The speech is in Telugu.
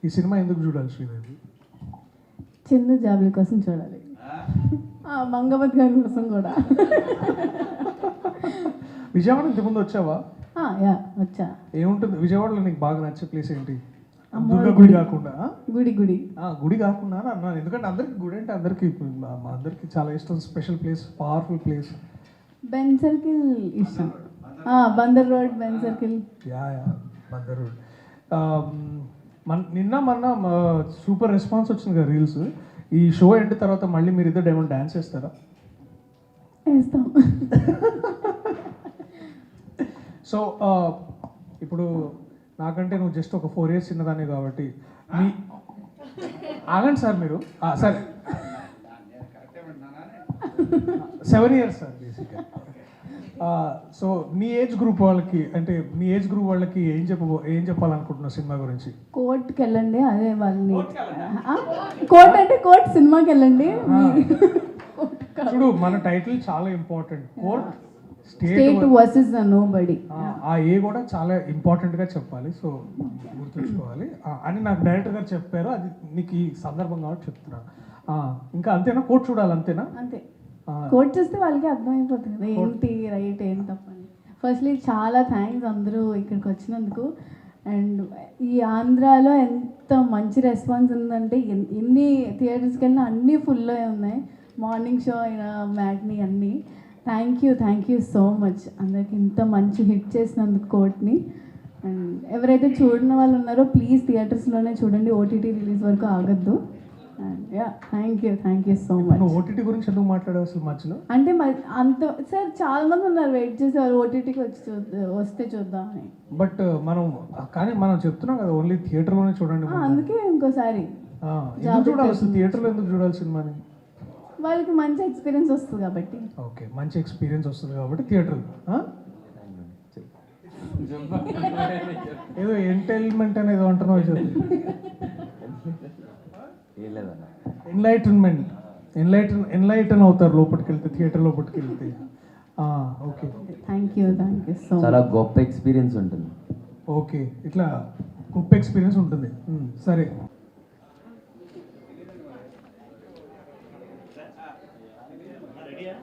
ఈ సినిమా ఎందుకు చూడాలి శ్రీదేవి? చిన్న జాబుల కోసం చూడాలి, మంగవత్ గారి కోసం కూడా. విజయవాడ ఇంతకుముందు వచ్చావా? యా వచ్చా. ఏముంటుంది విజయవాడలో నీకు బాగా నచ్చే ప్లేస్ ఏంటి? అమ్మవారి దుర్గా గుడి కాకుండా గుడి గుడి కాకుండా అన్నాను, ఎందుకంటే అందరికి గుడి అంటే అందరికి చాలా ఇష్టం. Special place, powerful place. Benz circle ఇష్టం. Bandar road, Benz circle. Yeah Bandar road. నిన్న మొన్న సూపర్ రెస్పాన్స్ వచ్చింది కదా రీల్స్. ఈ షో ఎండ్ తర్వాత మళ్ళీ మీరు ఇద్దరు ఏమైనా డ్యాన్స్ చేస్తారా? వేస్తాం. సో ఇప్పుడు నాకంటే నువ్వు జస్ట్ ఒక 4 years చిన్నదాన్ని కాబట్టి మీ ఆగండి సార్ మీరు. సరే 7 years సార్ బేసిక్గా. సో మీ ఏజ్ గ్రూప్ వాళ్ళకి, అంటే మీ ఏజ్ గ్రూప్ వాళ్ళకి ఏం చెప్పాలనుకుంటున్నావు సినిమా గురించి? కోర్ట్కి వెళ్ళండి, అదే వాళ్ళని. కోర్ట్ అంటే కోర్ట్ సినిమాకి వెళ్ళండి. చూడు, మన టైటిల్ చాలా important. Court state versus nobody. ఆ ఏ కూడా చాలా ఇంపార్టెంట్గా చెప్పాలి, సో గుర్తుంచుకోవాలి అని నాకు డైరెక్టర్ గారు చెప్పారు. అది నీకు ఈ సందర్భం కాబట్టి చెప్తున్నాను. ఇంకా అంతేనా? కోర్ట్ చూడాలి అంతేనా? అంతే. కోర్ట్ చూస్తే వాళ్ళకి అర్థమైపోతుంది ఏంటి రైట్ ఏంటి తప్పని. ఫస్ట్లీ చాలా థ్యాంక్స్ అందరూ ఇక్కడికి వచ్చినందుకు. అండ్ ఈ ఆంధ్రాలో ఎంత మంచి రెస్పాన్స్ ఉందంటే, ఎన్ని థియేటర్స్కి వెళ్ళినా అన్నీ ఫుల్ ఉన్నాయి. మార్నింగ్ షో అయినా మ్యాట్ని అన్నీ. థ్యాంక్ యూ సో మచ్ అందరికి ఇంత మంచి హిట్ చేసినందుకు కోర్ట్ని. అండ్ ఎవరైతే చూడని వాళ్ళు ఉన్నారో ప్లీజ్ థియేటర్స్లోనే చూడండి, ఓటీటీ రిలీజ్ వరకు ఆగద్దు. And thank you so much. OTT గురించి ఎందుకు మాట్లాడావు అసలు మధ్యలో? అంటే అంత సార్ చాలా మంది ఉన్నారు వెయిట్ చేసేవారు ఓటీటీకి వస్తే చూద్దామని. బట్ మనం చెప్తున్నాం కదా ఓన్లీ థియేటర్లోనే చూడండి. అందుకే ఇంకోసారి చూడాలి అసలు థియేటర్లో ఎందుకు చూడాలి సినిమాని? వాళ్ళకి మంచి ఎక్స్పీరియన్స్ వస్తుంది కాబట్టి. ఓకే, మంచి ఎక్స్పీరియన్స్ వస్తుంది కాబట్టి థియేటర్. ఏదో ఎంటైల్మెంట్ అనేది అంటున్నావు. ఎన్లైటన్ అవుతారు లోపలికి వెళ్తే, థియేటర్ లోపలికి వెళ్తే. Okay, thank you so much. చాలా గొప్ప ఎక్స్పీరియన్స్ ఉంటుంది. ఓకే, ఇట్లా గొప్ప ఎక్స్పీరియన్స్ ఉంటుంది. సరే, రెడీయా?